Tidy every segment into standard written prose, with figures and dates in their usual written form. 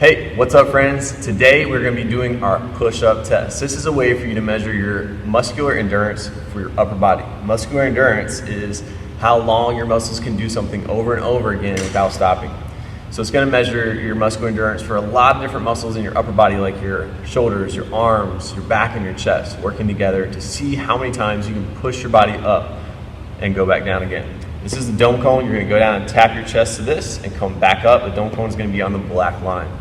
Hey, what's up friends? Today we're going to be doing our push-up test. This is a way for you to measure your muscular endurance for your upper body. Muscular endurance is how long your muscles can do something over and over again without stopping. So it's going to measure your muscular endurance for a lot of different muscles in your upper body, like your shoulders, your arms, your back, and your chest, working together to see how many times you can push your body up and go back down again. This is the dome cone. You're going to go down and tap your chest to this and come back up. The dome cone is going to be on the black line.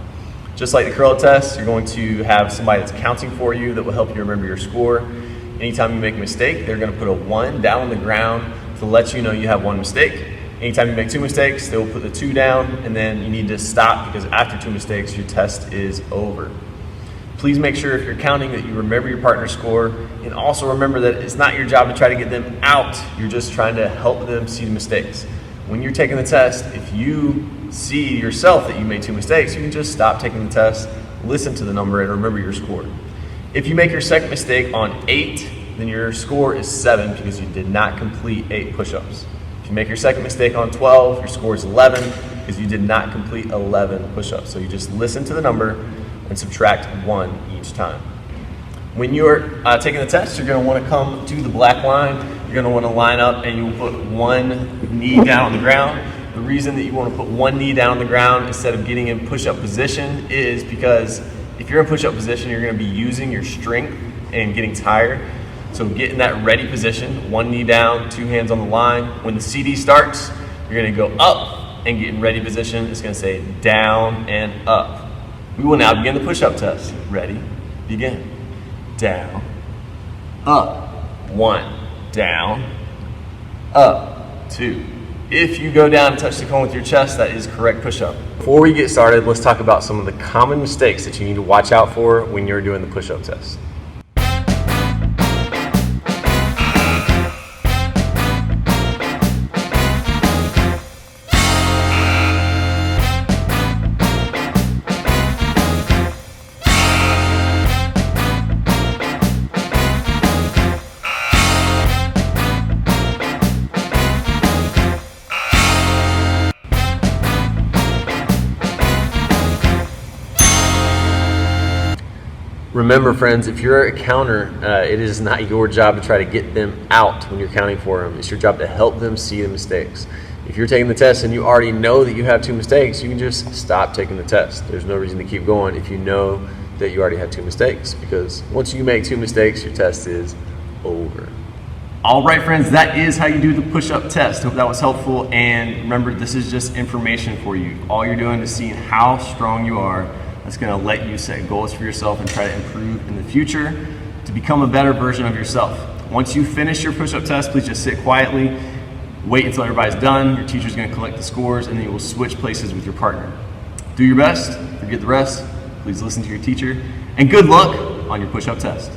Just like the curl test, you're going to have somebody that's counting for you that will help you remember your score. Anytime you make a mistake, they're going to put a 1 down on the ground to let you know you have 1 mistake. Anytime you make 2 mistakes, they will put the 2 down, and then you need to stop because after 2 mistakes, your test is over. Please make sure if you're counting that you remember your partner's score, and also remember that it's not your job to try to get them out. You're just trying to help them see the mistakes. When you're taking the test, if you see yourself that you made 2 mistakes, you can just stop taking the test, listen to the number, and remember your score. If you make your second mistake on 8, then your score is 7 because you did not complete 8 push-ups. If you make your second mistake on 12, your score is 11 because you did not complete 11 push-ups. So you just listen to the number and subtract 1 each time. When you're taking the test, you're going to want to come to the black line. You're going to want to line up and you will put 1 knee down on the ground. The reason that you want to put 1 knee down on the ground instead of getting in push-up position is because if you're in push-up position, you're going to be using your strength and getting tired. So get in that ready position, 1 knee down, 2 hands on the line. When the CD starts, you're going to go up and get in ready position. It's going to say down and up. We will now begin the push-up test. Ready, begin. Down, up, 1, down, up, 2. If you go down and touch the cone with your chest, that is correct push-up. Before we get started, let's talk about some of the common mistakes that you need to watch out for when you're doing the push-up test. Remember friends, if you're a counter, it is not your job to try to get them out when you're counting for them. It's your job to help them see the mistakes. If you're taking the test and you already know that you have 2 mistakes, you can just stop taking the test. There's no reason to keep going if you know that you already had 2 mistakes, because once you make 2 mistakes, your test is over. All right friends, that is how you do the push-up test. Hope that was helpful, and remember, this is just information for you. All you're doing is seeing how strong you are. That's going to let you set goals for yourself and try to improve in the future to become a better version of yourself. Once you finish your push-up test, please just sit quietly, wait until everybody's done. Your teacher's going to collect the scores, and then you will switch places with your partner. Do your best, forget the rest. Please listen to your teacher, and good luck on your push-up test.